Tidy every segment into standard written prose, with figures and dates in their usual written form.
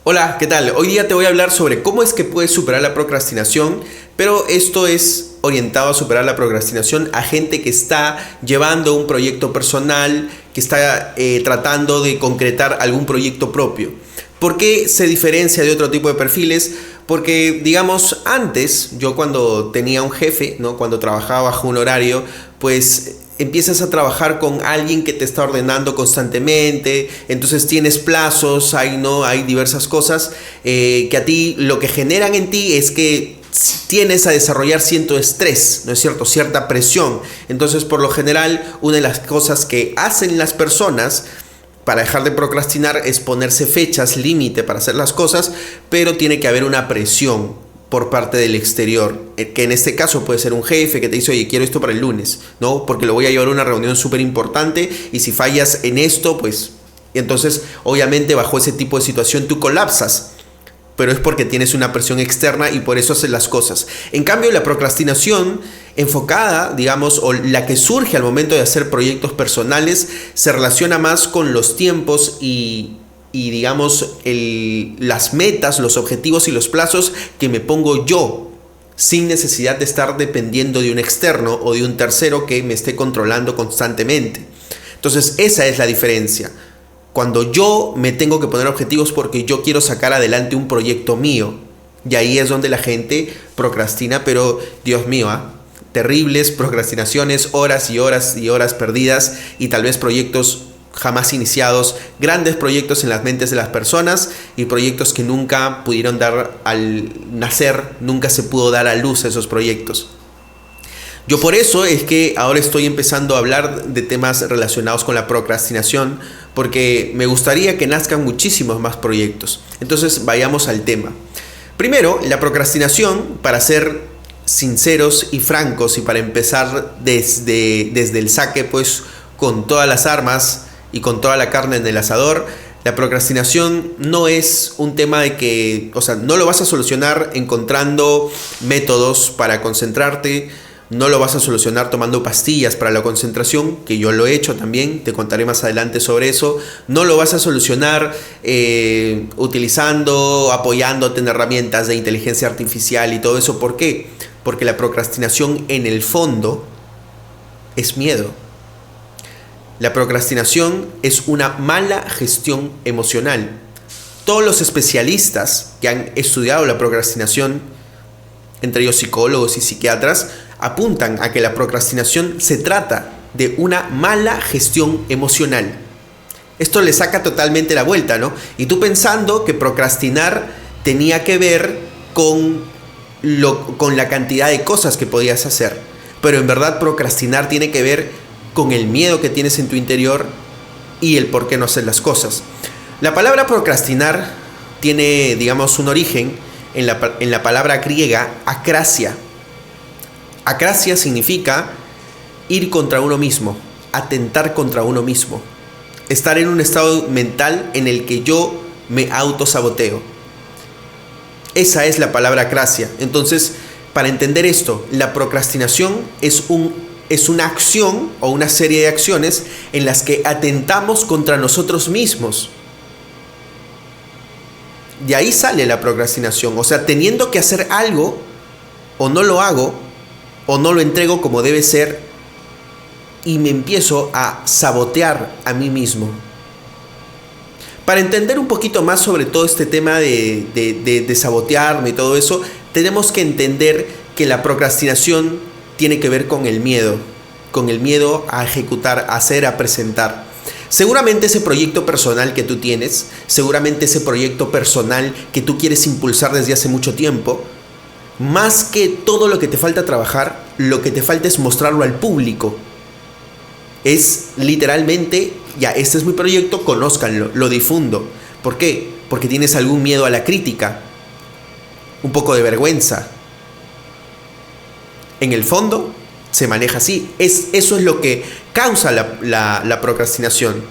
Hola, ¿qué tal? Hoy día te voy a hablar sobre cómo es que puedes superar la procrastinación, pero esto es orientado a superar la procrastinación a gente que está llevando un proyecto personal, que está tratando de concretar algún proyecto propio. ¿Por qué se diferencia de otro tipo de perfiles? Porque, digamos, antes, yo cuando tenía un jefe, ¿no? Cuando trabajaba bajo un horario, pues empiezas a trabajar con alguien que te está ordenando constantemente, entonces tienes plazos, hay diversas cosas que a ti lo que generan en ti es que tienes a desarrollar cierto estrés, ¿no es cierto? Cierta presión. Entonces, por lo general, una de las cosas que hacen las personas para dejar de procrastinar es ponerse fechas límite para hacer las cosas, pero tiene que haber una presión por parte del exterior, que en este caso puede ser un jefe que te dice, oye, quiero esto para el lunes, ¿no? Porque lo voy a llevar a una reunión súper importante y si fallas en esto, pues entonces obviamente bajo ese tipo de situación tú colapsas, pero es porque tienes una presión externa y por eso haces las cosas. En cambio, la procrastinación enfocada, digamos, o la que surge al momento de hacer proyectos personales, se relaciona más con los tiempos y digamos, las metas, los objetivos y los plazos que me pongo yo, sin necesidad de estar dependiendo de un externo o de un tercero que me esté controlando constantemente. Entonces, esa es la diferencia. Cuando yo me tengo que poner objetivos porque yo quiero sacar adelante un proyecto mío. Y ahí es donde la gente procrastina, pero Dios mío, terribles procrastinaciones, horas y horas y horas perdidas y tal vez proyectos jamás iniciados, grandes proyectos en las mentes de las personas y proyectos que nunca pudieron dar al nacer, nunca se pudo dar a luz a esos proyectos. Yo por eso es que ahora estoy empezando a hablar de temas relacionados con la procrastinación, porque me gustaría que nazcan muchísimos más proyectos. Entonces vayamos al tema. Primero, la procrastinación, para ser sinceros y francos y para empezar desde el saque, pues con todas las armas y con toda la carne en el asador, la procrastinación no es un tema de que, o sea, no lo vas a solucionar encontrando métodos para concentrarte, no lo vas a solucionar tomando pastillas para la concentración, que yo lo he hecho también, te contaré más adelante sobre eso. No lo vas a solucionar apoyándote en herramientas de inteligencia artificial y todo eso. ¿Por qué? Porque la procrastinación en el fondo es miedo. La procrastinación es una mala gestión emocional. Todos los especialistas que han estudiado la procrastinación, entre ellos psicólogos y psiquiatras, apuntan a que la procrastinación se trata de una mala gestión emocional. Esto le saca totalmente la vuelta, ¿no? Y tú pensando que procrastinar tenía que ver con la cantidad de cosas que podías hacer. Pero en verdad procrastinar tiene que ver con el miedo que tienes en tu interior y el por qué no hacer las cosas. La palabra procrastinar tiene, digamos, un origen en la palabra griega akrasia. Akrasia significa ir contra uno mismo, atentar contra uno mismo, estar en un estado mental en el que yo me autosaboteo. Esa es la palabra akrasia. Entonces, para entender esto, la procrastinación es una acción o una serie de acciones en las que atentamos contra nosotros mismos. De ahí sale la procrastinación. O sea, teniendo que hacer algo, o no lo hago, o no lo entrego como debe ser, y me empiezo a sabotear a mí mismo. Para entender un poquito más sobre todo este tema de sabotearme y todo eso, tenemos que entender que la procrastinación tiene que ver con el miedo a ejecutar, a hacer, a presentar. Seguramente ese proyecto personal que tú tienes, seguramente ese proyecto personal que tú quieres impulsar desde hace mucho tiempo, más que todo lo que te falta trabajar, lo que te falta es mostrarlo al público. Es literalmente, ya, este es mi proyecto, conózcanlo, lo difundo. ¿Por qué? Porque tienes algún miedo a la crítica, un poco de vergüenza. En el fondo se maneja así. Eso es lo que causa la procrastinación.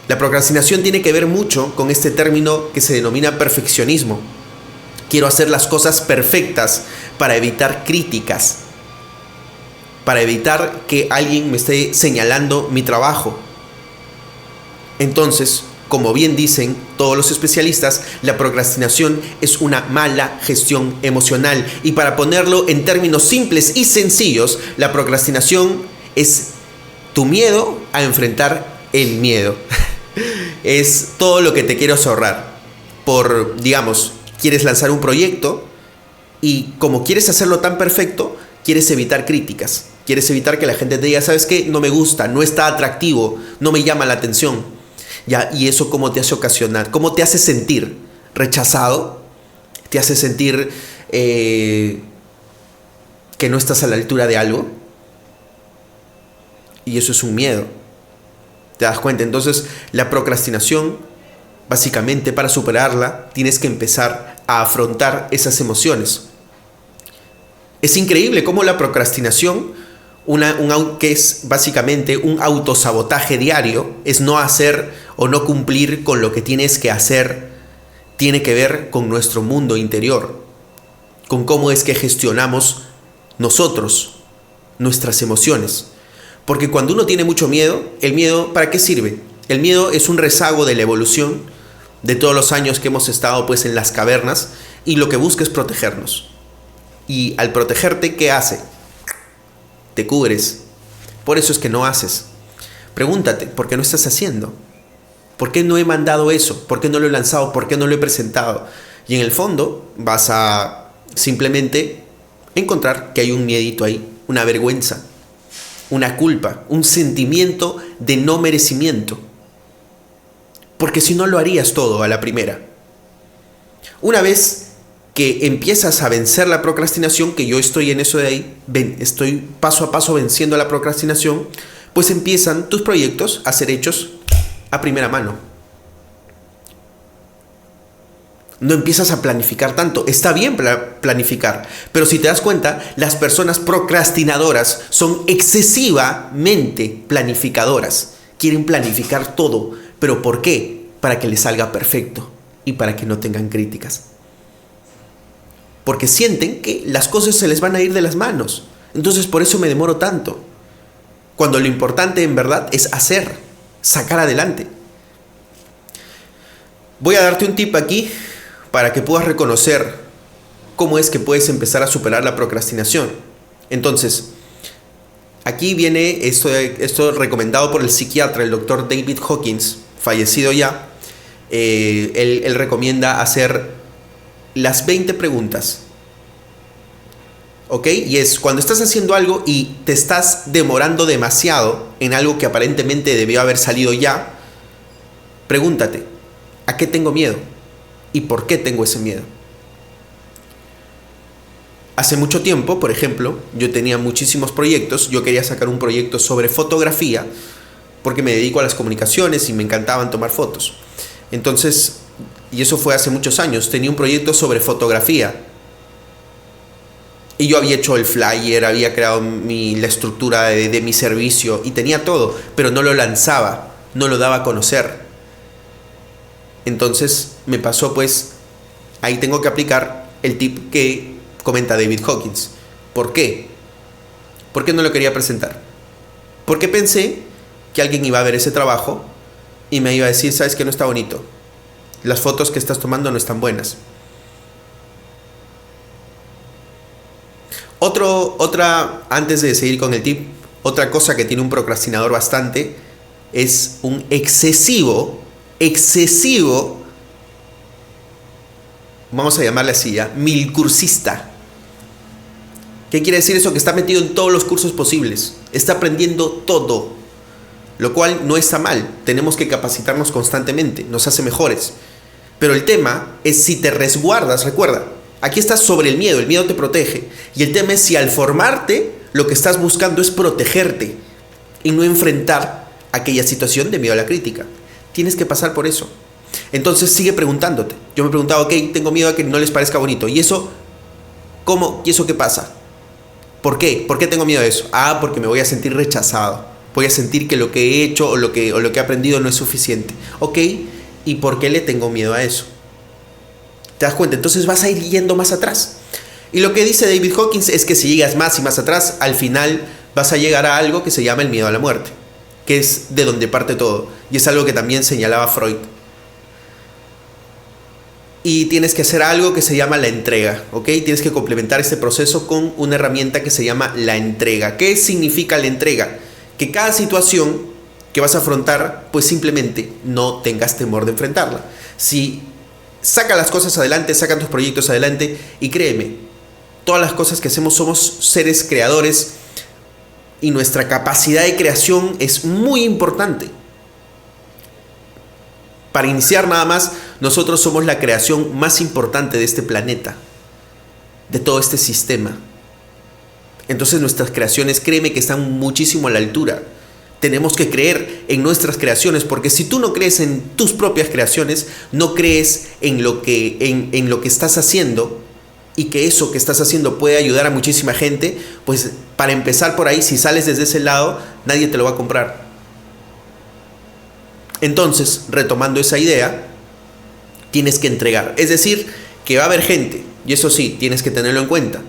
La procrastinación tiene que ver mucho con este término que se denomina perfeccionismo. Quiero hacer las cosas perfectas para evitar críticas, para evitar que alguien me esté señalando mi trabajo. Entonces, Como bien dicen todos los especialistas, la procrastinación es una mala gestión emocional. Y para ponerlo en términos simples y sencillos, la procrastinación es tu miedo a enfrentar el miedo. Es todo lo que te quieres ahorrar. Digamos, quieres lanzar un proyecto y como quieres hacerlo tan perfecto, quieres evitar críticas. Quieres evitar que la gente te diga, ¿sabes qué? No me gusta, no está atractivo, no me llama la atención. Ya, ¿y eso cómo te hace ocasionar? ¿Cómo te hace sentir? ¿Rechazado? ¿Te hace sentir que no estás a la altura de algo? Y eso es un miedo. ¿Te das cuenta? Entonces, la procrastinación, básicamente para superarla, tienes que empezar a afrontar esas emociones. Es increíble cómo la procrastinación, que es básicamente un autosabotaje diario, es no hacer o no cumplir con lo que tienes que hacer, tiene que ver con nuestro mundo interior, con cómo es que gestionamos nosotros nuestras emociones. Porque cuando uno tiene mucho miedo, ¿el miedo para qué sirve? El miedo es un rezago de la evolución, de todos los años que hemos estado pues en las cavernas, y lo que busca es protegernos. Y al protegerte, ¿qué hace? Te cubres. Por eso es que no haces. Pregúntate, ¿por qué no estás haciendo? ¿Por qué no he mandado eso? ¿Por qué no lo he lanzado? ¿Por qué no lo he presentado? Y en el fondo vas a simplemente encontrar que hay un miedito ahí, una vergüenza, una culpa, un sentimiento de no merecimiento. Porque si no lo harías todo a la primera. Una vez que empiezas a vencer la procrastinación, que yo estoy en eso de ahí, estoy paso a paso venciendo la procrastinación, pues empiezan tus proyectos a ser hechos a primera mano. No empiezas a planificar tanto. Está bien planificar, pero si te das cuenta, las personas procrastinadoras son excesivamente planificadoras. Quieren planificar todo. ¿Pero por qué? Para que les salga perfecto y para que no tengan críticas. Porque sienten que las cosas se les van a ir de las manos. Entonces por eso me demoro tanto. Cuando lo importante en verdad es hacer, sacar adelante. Voy a darte un tip aquí para que puedas reconocer cómo es que puedes empezar a superar la procrastinación. Entonces, aquí viene esto recomendado por el psiquiatra, el doctor David Hawkins, fallecido ya. Él recomienda hacer las 20 preguntas. ¿Ok? Y es cuando estás haciendo algo y te estás demorando demasiado en algo que aparentemente debió haber salido ya, pregúntate, ¿a qué tengo miedo? ¿Y por qué tengo ese miedo? Hace mucho tiempo, por ejemplo, yo tenía muchísimos proyectos. Yo quería sacar un proyecto sobre fotografía porque me dedico a las comunicaciones y me encantaban tomar fotos. Entonces, y eso fue hace muchos años, tenía un proyecto sobre fotografía. Y yo había hecho el flyer, había creado la estructura de mi servicio y tenía todo, pero no lo lanzaba, no lo daba a conocer. Entonces me pasó pues, ahí tengo que aplicar el tip que comenta David Hawkins. ¿Por qué? ¿Por qué no lo quería presentar? Porque pensé que alguien iba a ver ese trabajo y me iba a decir, ¿sabes qué? No está bonito. Las fotos que estás tomando no están buenas. Antes de seguir con el tip, otra cosa que tiene un procrastinador bastante es un excesivo, vamos a llamarle así ya, milcursista. ¿Qué quiere decir eso? Que está metido en todos los cursos posibles, está aprendiendo todo, lo cual no está mal. Tenemos que capacitarnos constantemente, nos hace mejores. Pero el tema es si te resguardas, recuerda, aquí estás sobre el miedo te protege. Y el tema es si al formarte lo que estás buscando es protegerte y no enfrentar aquella situación de miedo a la crítica. Tienes que pasar por eso. Entonces sigue preguntándote. Yo me preguntaba, ok, tengo miedo a que no les parezca bonito. ¿Y eso cómo? ¿Y eso qué pasa? ¿Por qué? ¿Por qué tengo miedo a eso? Porque me voy a sentir rechazado. Voy a sentir que lo que he hecho o lo que he aprendido no es suficiente. Ok, ¿y por qué le tengo miedo a eso? ¿Te das cuenta? Entonces vas a ir yendo más atrás. Y lo que dice David Hawkins es que si llegas más y más atrás, al final vas a llegar a algo que se llama el miedo a la muerte, que es de donde parte todo. Y es algo que también señalaba Freud. y tienes que hacer algo que se llama la entrega, ¿ok? Tienes que complementar este proceso con una herramienta que se llama la entrega. ¿Qué significa la entrega? Que cada situación que vas a afrontar, pues simplemente no tengas temor de enfrentarla. Si saca las cosas adelante, saca tus proyectos adelante y créeme, todas las cosas que hacemos somos seres creadores y nuestra capacidad de creación es muy importante. Para iniciar nada más, nosotros somos la creación más importante de este planeta, de todo este sistema. Entonces nuestras creaciones, créeme que están muchísimo a la altura. Tenemos que creer en nuestras creaciones, porque si tú no crees en tus propias creaciones, no crees en lo que estás haciendo, y que eso que estás haciendo puede ayudar a muchísima gente, pues para empezar por ahí, si sales desde ese lado, nadie te lo va a comprar. Entonces, retomando esa idea, tienes que entregar. Es decir, que va a haber gente, y eso sí, tienes que tenerlo en cuenta.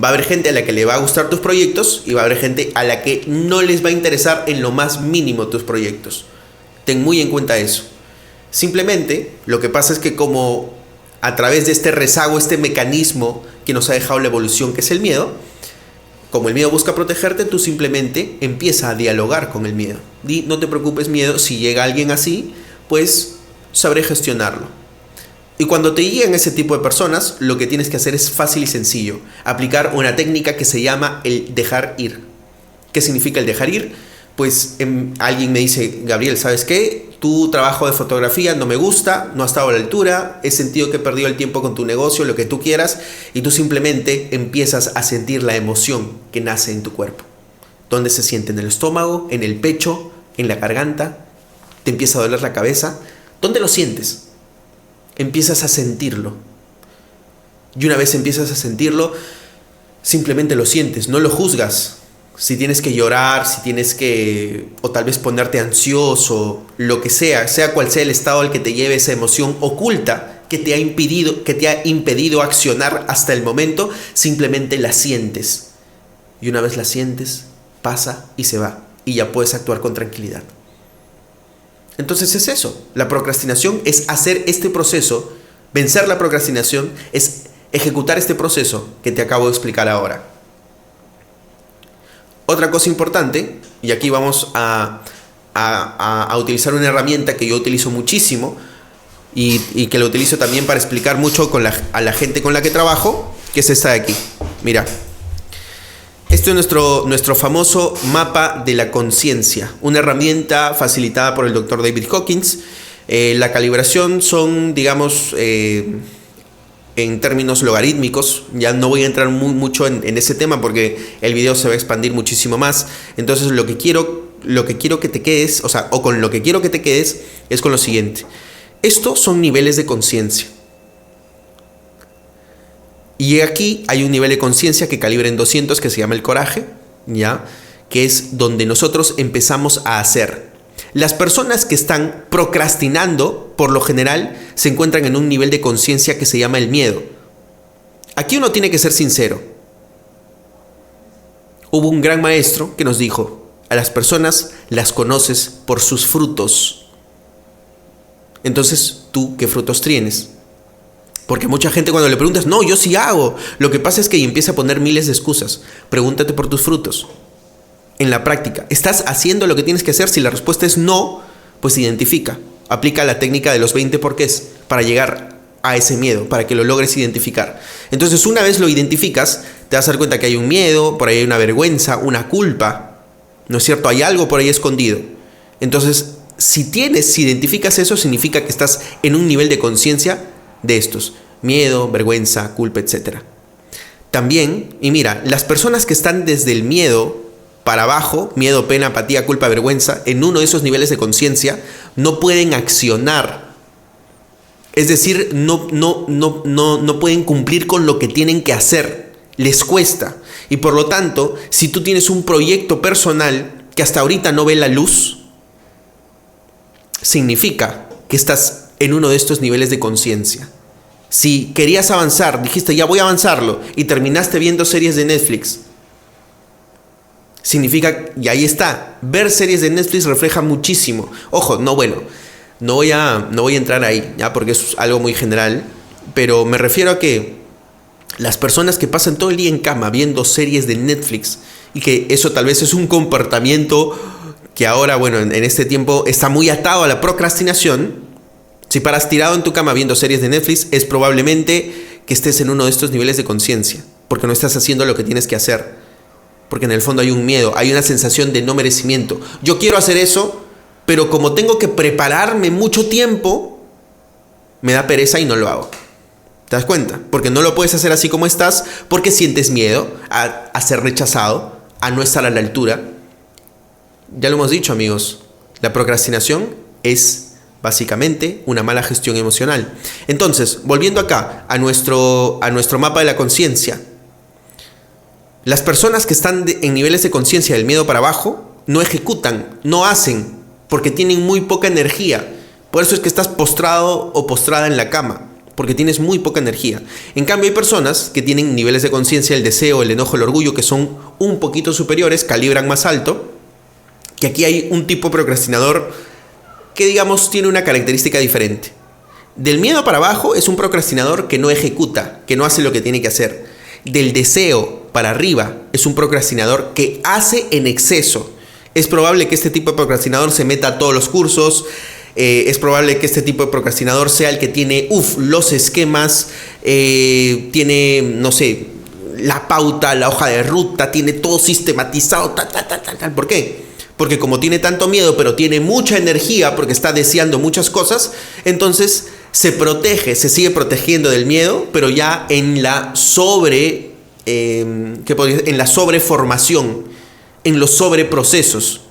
Va a haber gente a la que le va a gustar tus proyectos y va a haber gente a la que no les va a interesar en lo más mínimo tus proyectos. Ten muy en cuenta eso. Simplemente, lo que pasa es que como a través de este rezago, este mecanismo que nos ha dejado la evolución, que es el miedo, como el miedo busca protegerte, tú simplemente empieza a dialogar con el miedo. Di, no te preocupes, miedo, si llega alguien así, pues sabré gestionarlo. Y cuando te llegan ese tipo de personas, lo que tienes que hacer es fácil y sencillo. Aplicar una técnica que se llama el dejar ir. ¿Qué significa el dejar ir? Pues alguien me dice, Gabriel, ¿sabes qué? Tu trabajo de fotografía no me gusta, no ha estado a la altura, he sentido que he perdido el tiempo con tu negocio, lo que tú quieras, y tú simplemente empiezas a sentir la emoción que nace en tu cuerpo. ¿Dónde se siente? ¿En el estómago? ¿En el pecho? ¿En la garganta? ¿Te empieza a doler la cabeza? ¿Dónde lo sientes? Empiezas a sentirlo. Y una vez empiezas a sentirlo, simplemente lo sientes, no lo juzgas. Si tienes que llorar, si tienes que, o tal vez ponerte ansioso, lo que sea cual sea el estado al que te lleve esa emoción oculta que te ha impedido accionar hasta el momento, simplemente la sientes. Y una vez la sientes, pasa y se va. Y ya puedes actuar con tranquilidad. Entonces es eso. La procrastinación es hacer este proceso, vencer la procrastinación, es ejecutar este proceso que te acabo de explicar ahora. Otra cosa importante, y aquí vamos a utilizar una herramienta que yo utilizo muchísimo y que lo utilizo también para explicar mucho a la gente con la que trabajo, que es esta de aquí. Mira, esto es nuestro famoso mapa de la conciencia, una herramienta facilitada por el Dr. David Hawkins. La calibración son, digamos, en términos logarítmicos. Ya no voy a entrar mucho en ese tema porque el video se va a expandir muchísimo más. Entonces lo que quiero que te quedes, con lo que quiero que te quedes es con lo siguiente. Estos son niveles de conciencia. Y aquí hay un nivel de conciencia que calibra en 200 que se llama el coraje, ¿ya? Que es donde nosotros empezamos a hacer. Las personas que están procrastinando, por lo general, se encuentran en un nivel de conciencia que se llama el miedo. Aquí uno tiene que ser sincero. Hubo un gran maestro que nos dijo, a las personas las conoces por sus frutos. Entonces, ¿tú qué frutos tienes? Porque mucha gente cuando le preguntas, no, yo sí hago. Lo que pasa es que empieza a poner miles de excusas. Pregúntate por tus frutos. En la práctica, ¿estás haciendo lo que tienes que hacer? Si la respuesta es no, pues identifica. Aplica la técnica de los 20 porqués para llegar a ese miedo, para que lo logres identificar. Entonces, una vez lo identificas, te vas a dar cuenta que hay un miedo, por ahí hay una vergüenza, una culpa. ¿No es cierto? Hay algo por ahí escondido. Entonces, si identificas eso, significa que estás en un nivel de conciencia de estos. Miedo, vergüenza, culpa, etc. También, y mira, las personas que están desde el miedo para abajo, miedo, pena, apatía, culpa, vergüenza, en uno de esos niveles de conciencia, no pueden accionar. Es decir, no pueden cumplir con lo que tienen que hacer. Les cuesta. Y por lo tanto, si tú tienes un proyecto personal que hasta ahorita no ve la luz, significa que estás en uno de estos niveles de conciencia. Si querías avanzar, dijiste ya voy a avanzarlo y terminaste viendo series de Netflix, significa, y ahí está, ver series de Netflix refleja muchísimo. Ojo, no, bueno, No voy a entrar ahí, ¿ya? Porque es algo muy general, pero me refiero a que las personas que pasan todo el día en cama viendo series de Netflix, y que eso tal vez es un comportamiento que ahora, bueno, en este tiempo está muy atado a la procrastinación. Si paras tirado en tu cama viendo series de Netflix, es probablemente que estés en uno de estos niveles de conciencia, porque no estás haciendo lo que tienes que hacer, porque en el fondo hay un miedo, hay una sensación de no merecimiento. Yo quiero hacer eso, pero como tengo que prepararme mucho tiempo, me da pereza y no lo hago. ¿Te das cuenta? Porque no lo puedes hacer así como estás, porque sientes miedo a ser rechazado, a no estar a la altura. Ya lo hemos dicho, amigos, la procrastinación es básicamente una mala gestión emocional. Entonces, volviendo acá a nuestro mapa de la conciencia, las personas que están en niveles de conciencia del miedo para abajo no ejecutan, no hacen, porque tienen muy poca energía. Por eso es que estás postrado o postrada en la cama, porque tienes muy poca energía. En cambio, hay personas que tienen niveles de conciencia, el deseo, el enojo, el orgullo, que son un poquito superiores, calibran más alto, que aquí hay un tipo procrastinador que, digamos, tiene una característica diferente. Del miedo para abajo es un procrastinador que no ejecuta, que no hace lo que tiene que hacer. Del deseo para arriba es un procrastinador que hace en exceso. Es probable que este tipo de procrastinador se meta a todos los cursos. Es probable que este tipo de procrastinador sea el que tiene los esquemas, tiene, no sé, la pauta, la hoja de ruta, tiene todo sistematizado, tal. ¿Por qué? Porque como tiene tanto miedo, pero tiene mucha energía, porque está deseando muchas cosas, entonces se protege, se sigue protegiendo del miedo, pero ya en la sobreformación, en los sobreprocesos.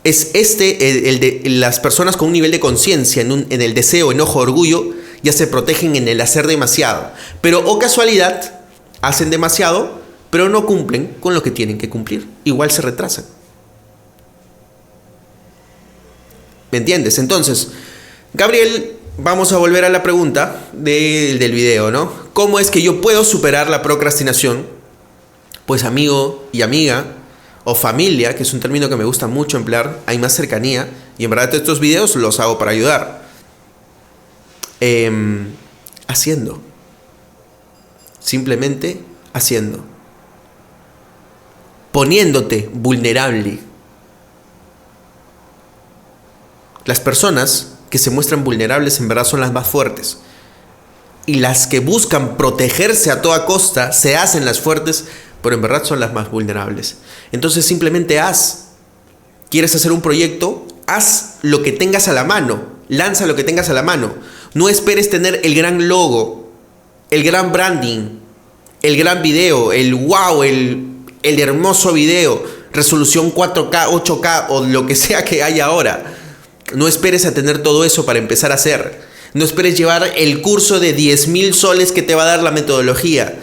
Es el de las personas con un nivel de conciencia, en el deseo, enojo, orgullo, ya se protegen en el hacer demasiado. Pero, o casualidad, hacen demasiado, pero no cumplen con lo que tienen que cumplir. Igual se retrasan. ¿Me entiendes? Entonces, Gabriel, vamos a volver a la pregunta del video, ¿no? ¿Cómo es que yo puedo superar la procrastinación? Pues amigo y amiga, o familia, que es un término que me gusta mucho emplear, hay más cercanía, y en verdad estos videos los hago para ayudar. Haciendo. Simplemente haciendo. Poniéndote vulnerable. Las personas que se muestran vulnerables en verdad son las más fuertes. Y las que buscan protegerse a toda costa se hacen las fuertes, pero en verdad son las más vulnerables. Entonces simplemente haz. ¿Quieres hacer un proyecto? Haz lo que tengas a la mano. Lanza lo que tengas a la mano. No esperes tener el gran logo, el gran branding, el gran video, el wow, el hermoso video, resolución 4K, 8K o lo que sea que haya ahora. No esperes a tener todo eso para empezar a hacer. No esperes llevar el curso de 10,000 soles que te va a dar la metodología.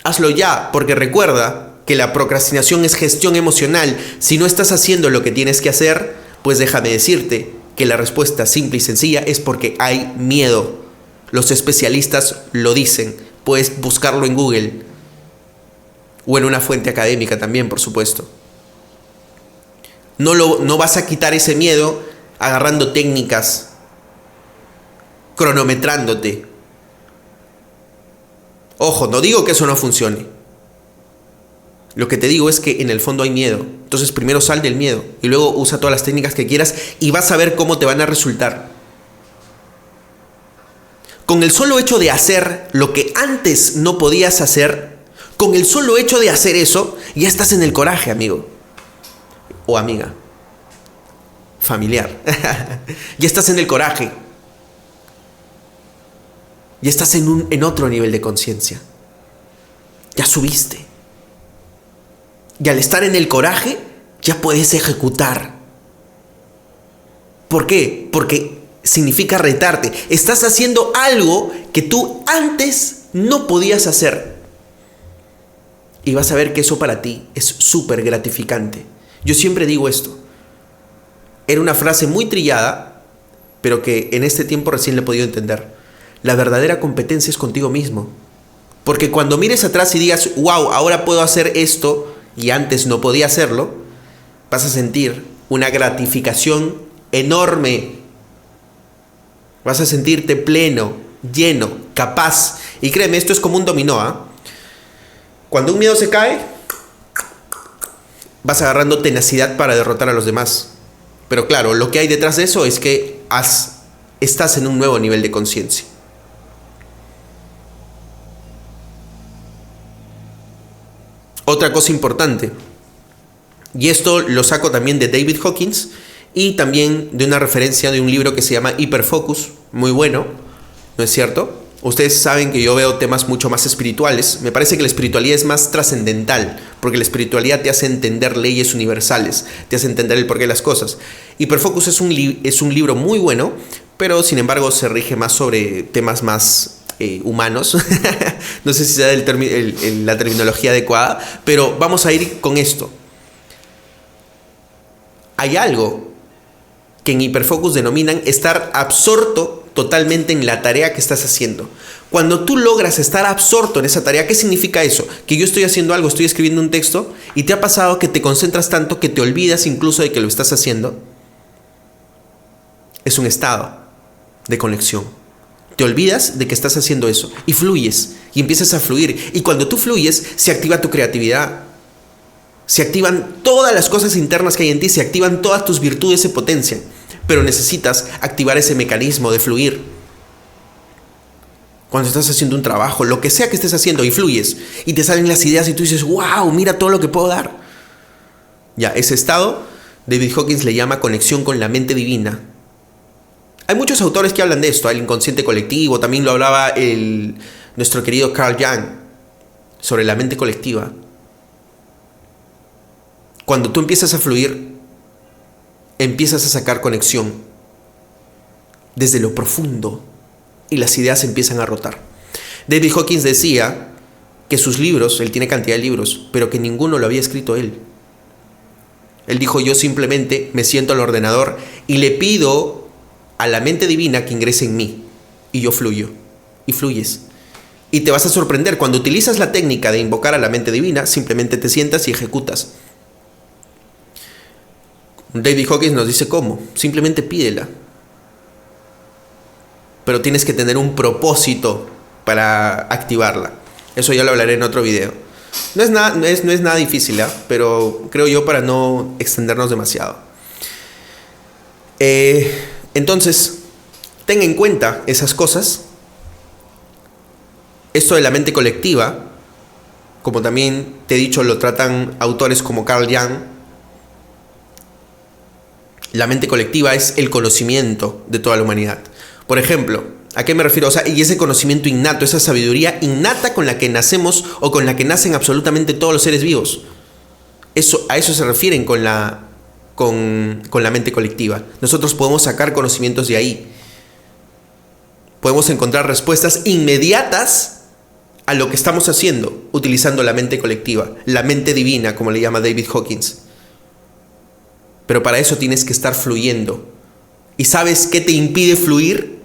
Hazlo ya, porque recuerda que la procrastinación es gestión emocional. Si no estás haciendo lo que tienes que hacer, pues déjame decirte que la respuesta simple y sencilla es porque hay miedo. Los especialistas lo dicen. Puedes buscarlo en Google o en una fuente académica también, por supuesto. No vas a quitar ese miedo agarrando técnicas, cronometrándote. Ojo, no digo que eso no funcione. Lo que te digo es que en el fondo hay miedo. Entonces primero sal del miedo y luego usa todas las técnicas que quieras y vas a ver cómo te van a resultar. Con el solo hecho de hacer lo que antes no podías hacer, con el solo hecho de hacer eso, ya estás en el coraje, amigo. O amiga. Familiar. Ya estás en el coraje. Ya estás en otro nivel de conciencia. Ya subiste. Y al estar en el coraje, ya puedes ejecutar. ¿Por qué? Porque significa retarte. Estás haciendo algo que tú antes no podías hacer. Y vas a ver que eso para ti es súper gratificante. Yo siempre digo esto. Era una frase muy trillada, pero que en este tiempo recién le he podido entender. La verdadera competencia es contigo mismo. Porque cuando mires atrás y digas, wow, ahora puedo hacer esto y antes no podía hacerlo, vas a sentir una gratificación enorme. Vas a sentirte pleno, lleno, capaz. Y créeme, esto es como un dominó, ¿ah? Cuando un miedo se cae, vas agarrando tenacidad para derrotar a los demás. Pero claro, lo que hay detrás de eso es que estás en un nuevo nivel de conciencia. Otra cosa importante, y esto lo saco también de David Hawkins y también de una referencia de un libro que se llama Hiperfocus, muy bueno, ¿no es cierto? Ustedes saben que yo veo temas mucho más espirituales. Me parece que la espiritualidad es más trascendental, porque la espiritualidad te hace entender leyes universales, te hace entender el porqué de las cosas. Hiperfocus es un libro muy bueno, pero sin embargo se rige más sobre temas más humanos. No sé si sea la terminología adecuada, pero vamos a ir con esto. Hay algo que en Hiperfocus denominan estar absorto totalmente en la tarea que estás haciendo. Cuando tú logras estar absorto en esa tarea, ¿qué significa eso? Que yo estoy haciendo algo, estoy escribiendo un texto y te ha pasado que te concentras tanto que te olvidas incluso de que lo estás haciendo. Es un estado de conexión. Te olvidas de que estás haciendo eso y fluyes y empiezas a fluir. Y cuando tú fluyes, se activa tu creatividad. Se activan todas las cosas internas que hay en ti, se activan todas tus virtudes, se potencian. Pero necesitas activar ese mecanismo de fluir. Cuando estás haciendo un trabajo, lo que sea que estés haciendo, y fluyes, y te salen las ideas y tú dices, wow, mira todo lo que puedo dar. Ya, ese estado, David Hawkins le llama conexión con la mente divina. Hay muchos autores que hablan de esto, el inconsciente colectivo, también lo hablaba nuestro querido Carl Jung, sobre la mente colectiva. Cuando tú empiezas a fluir, empiezas a sacar conexión desde lo profundo y las ideas empiezan a rotar. David Hawkins decía que sus libros, él tiene cantidad de libros, pero que ninguno lo había escrito él. Él dijo, yo simplemente me siento al ordenador y le pido a la mente divina que ingrese en mí y yo fluyo. Y fluyes. Y te vas a sorprender, cuando utilizas la técnica de invocar a la mente divina, simplemente te sientas y ejecutas. David Hawkins nos dice cómo, simplemente pídela. Pero tienes que tener un propósito para activarla. Eso ya lo hablaré en otro video. No es nada difícil, pero creo yo para no extendernos demasiado. Entonces, ten en cuenta esas cosas. Esto de la mente colectiva, como también te he dicho, lo tratan autores como Carl Jung. La mente colectiva es el conocimiento de toda la humanidad. Por ejemplo, ¿a qué me refiero? O sea, y ese conocimiento innato, esa sabiduría innata con la que nacemos o con la que nacen absolutamente todos los seres vivos. A eso se refieren con la mente colectiva. Nosotros podemos sacar conocimientos de ahí. Podemos encontrar respuestas inmediatas a lo que estamos haciendo utilizando la mente colectiva, la mente divina, como le llama David Hawkins. Pero para eso tienes que estar fluyendo. ¿Y sabes qué te impide fluir?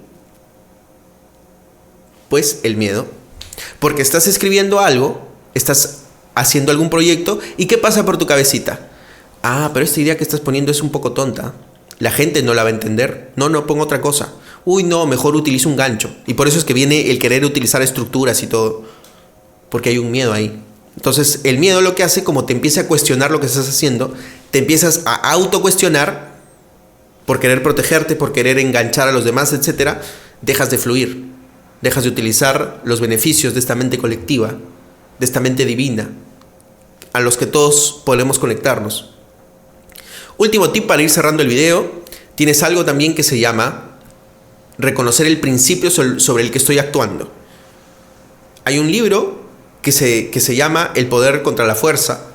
Pues el miedo. Porque estás escribiendo algo, estás haciendo algún proyecto, ¿y qué pasa por tu cabecita? Ah, pero esta idea que estás poniendo es un poco tonta. La gente no la va a entender. No, pongo otra cosa. Uy, no, mejor utilizo un gancho. Y por eso es que viene el querer utilizar estructuras y todo. Porque hay un miedo ahí. Entonces, el miedo lo que hace, como te empieza a cuestionar lo que estás haciendo, te empiezas a autocuestionar por querer protegerte, por querer enganchar a los demás, etc. Dejas de fluir. Dejas de utilizar los beneficios de esta mente colectiva, de esta mente divina, a los que todos podemos conectarnos. Último tip para ir cerrando el video. Tienes algo también que se llama reconocer el principio sobre el que estoy actuando. Hay un libro que se llama El poder contra la fuerza,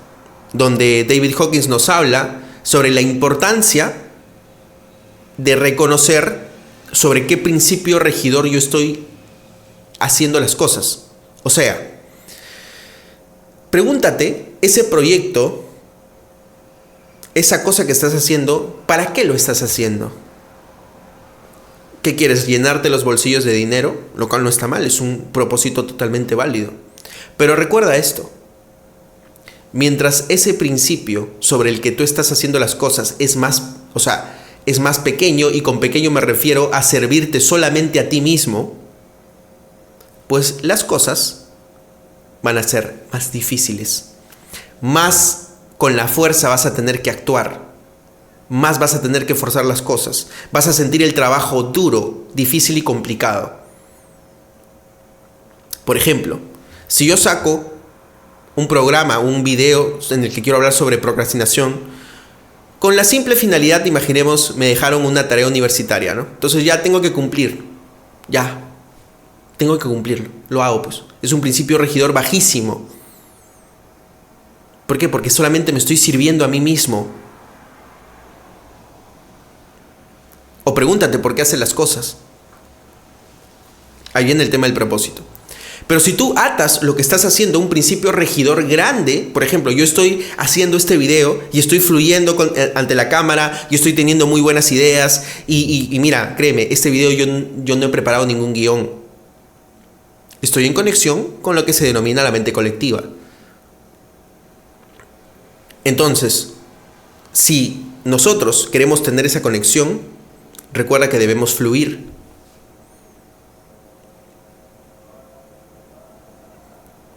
donde David Hawkins nos habla sobre la importancia de reconocer sobre qué principio regidor yo estoy haciendo las cosas. O sea, pregúntate, ese proyecto, esa cosa que estás haciendo, ¿para qué lo estás haciendo? ¿Qué quieres? ¿Llenarte los bolsillos de dinero? Lo cual no está mal, es un propósito totalmente válido. Pero recuerda esto. Mientras ese principio sobre el que tú estás haciendo las cosas es más, o sea, es más pequeño, y con pequeño me refiero a servirte solamente a ti mismo, pues las cosas van a ser más difíciles. Más con la fuerza vas a tener que actuar. Más vas a tener que forzar las cosas. Vas a sentir el trabajo duro, difícil y complicado. Por ejemplo, si yo saco un programa, un video en el que quiero hablar sobre procrastinación, con la simple finalidad, imaginemos, me dejaron una tarea universitaria, ¿no? Entonces ya tengo que cumplir. Ya. Tengo que cumplirlo. Lo hago, pues. Es un principio regidor bajísimo. ¿Por qué? Porque solamente me estoy sirviendo a mí mismo. O pregúntate por qué haces las cosas. Ahí viene el tema del propósito. Pero si tú atas lo que estás haciendo a un principio regidor grande, por ejemplo, yo estoy haciendo este video y estoy fluyendo ante la cámara, yo estoy teniendo muy buenas ideas y mira, créeme, este video yo no he preparado ningún guión. Estoy en conexión con lo que se denomina la mente colectiva. Entonces, si nosotros queremos tener esa conexión, recuerda que debemos fluir.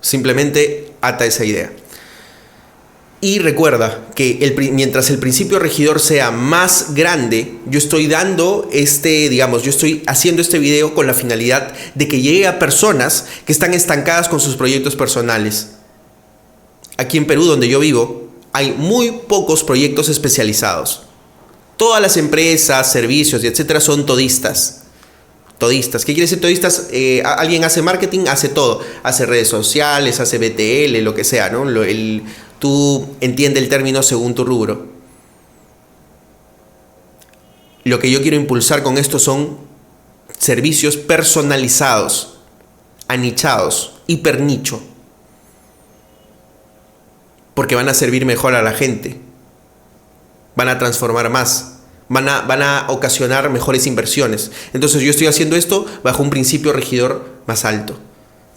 Simplemente ata esa idea. Y recuerda que mientras el principio regidor sea más grande, yo estoy yo estoy haciendo este video con la finalidad de que llegue a personas que están estancadas con sus proyectos personales. Aquí en Perú, donde yo vivo, hay muy pocos proyectos especializados. Todas las empresas, servicios y etcétera son todistas. Todistas. ¿Qué quiere decir todistas? Alguien hace marketing, hace todo. Hace redes sociales, hace BTL, lo que sea, ¿no? Tú entiendes el término según tu rubro. Lo que yo quiero impulsar con esto son servicios personalizados, anichados, hipernicho. Porque van a servir mejor a la gente. Van a transformar más. Van a ocasionar mejores inversiones. Entonces yo estoy haciendo esto bajo un principio regidor más alto.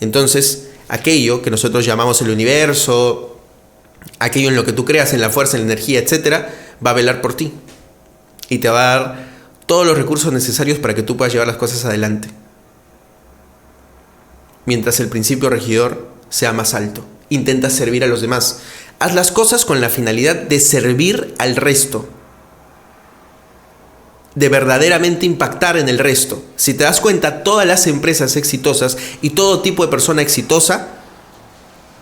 Entonces, aquello que nosotros llamamos el universo, aquello en lo que tú creas, en la fuerza, en la energía, etcétera, va a velar por ti. Y te va a dar todos los recursos necesarios para que tú puedas llevar las cosas adelante. Mientras el principio regidor sea más alto. Intenta servir a los demás. Haz las cosas con la finalidad de servir al resto. De verdaderamente impactar en el resto. Si te das cuenta, todas las empresas exitosas y todo tipo de persona exitosa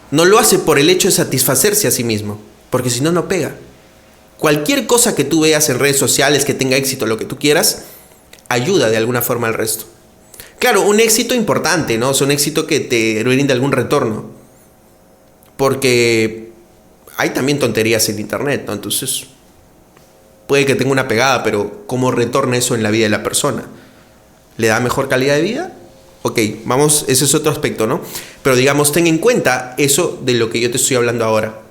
no lo hace por el hecho de satisfacerse a sí mismo, porque si no, no pega. Cualquier cosa que tú veas en redes sociales que tenga éxito, lo que tú quieras, ayuda de alguna forma al resto. Claro, un éxito importante, ¿no? O sea, un éxito que te brinde algún retorno. Porque hay también tonterías en internet, ¿no? Entonces, puede que tenga una pegada, pero ¿cómo retorna eso en la vida de la persona? ¿Le da mejor calidad de vida? Ok, vamos, ese es otro aspecto, ¿no? Pero digamos, ten en cuenta eso de lo que yo te estoy hablando ahora.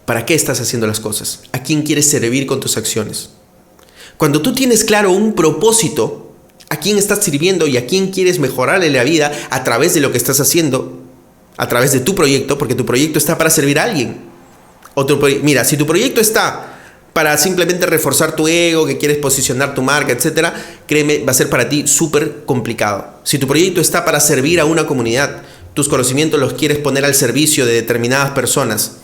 ¿Para qué estás haciendo las cosas? ¿A quién quieres servir con tus acciones? Cuando tú tienes claro un propósito, a quién estás sirviendo y a quién quieres mejorarle la vida a través de lo que estás haciendo, a través de tu proyecto, porque tu proyecto está para servir a alguien. Mira, si tu proyecto está para simplemente reforzar tu ego, que quieres posicionar tu marca, etcétera, créeme, va a ser para ti súper complicado. Si tu proyecto está para servir a una comunidad, tus conocimientos los quieres poner al servicio de determinadas personas,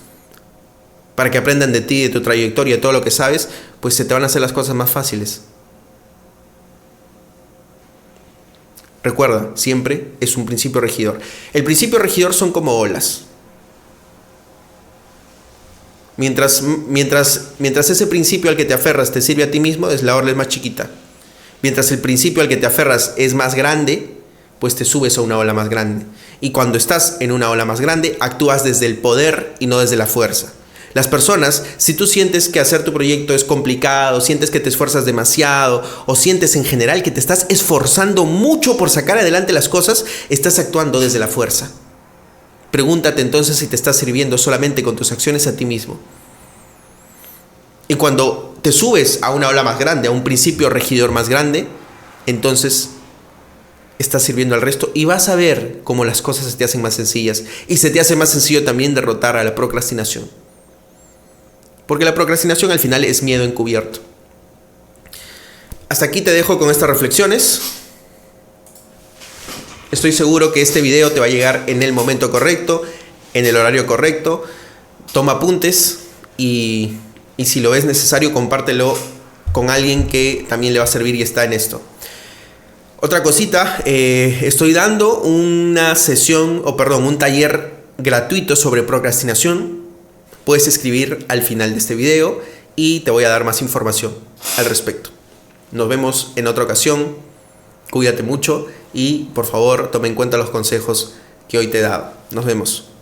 para que aprendan de ti, de tu trayectoria, de todo lo que sabes, pues se te van a hacer las cosas más fáciles. Recuerda, siempre es un principio regidor. El principio regidor son como olas. Mientras ese principio al que te aferras te sirve a ti mismo, la ola es más chiquita. Mientras el principio al que te aferras es más grande, pues te subes a una ola más grande. Y cuando estás en una ola más grande, actúas desde el poder y no desde la fuerza. Las personas, si tú sientes que hacer tu proyecto es complicado, sientes que te esfuerzas demasiado o sientes en general que te estás esforzando mucho por sacar adelante las cosas, estás actuando desde la fuerza. Pregúntate entonces si te estás sirviendo solamente con tus acciones a ti mismo. Y cuando te subes a una ola más grande, a un principio regidor más grande, entonces estás sirviendo al resto y vas a ver cómo las cosas se te hacen más sencillas. Y se te hace más sencillo también derrotar a la procrastinación. Porque la procrastinación al final es miedo encubierto. Hasta aquí te dejo con estas reflexiones. Estoy seguro que este video te va a llegar en el momento correcto, en el horario correcto. Toma apuntes y si lo ves necesario, compártelo con alguien que también le va a servir y está en esto. Otra cosita, estoy dando una sesión, un taller gratuito sobre procrastinación. Puedes escribir al final de este video y te voy a dar más información al respecto. Nos vemos en otra ocasión. Cuídate mucho y por favor toma en cuenta los consejos que hoy te he dado. Nos vemos.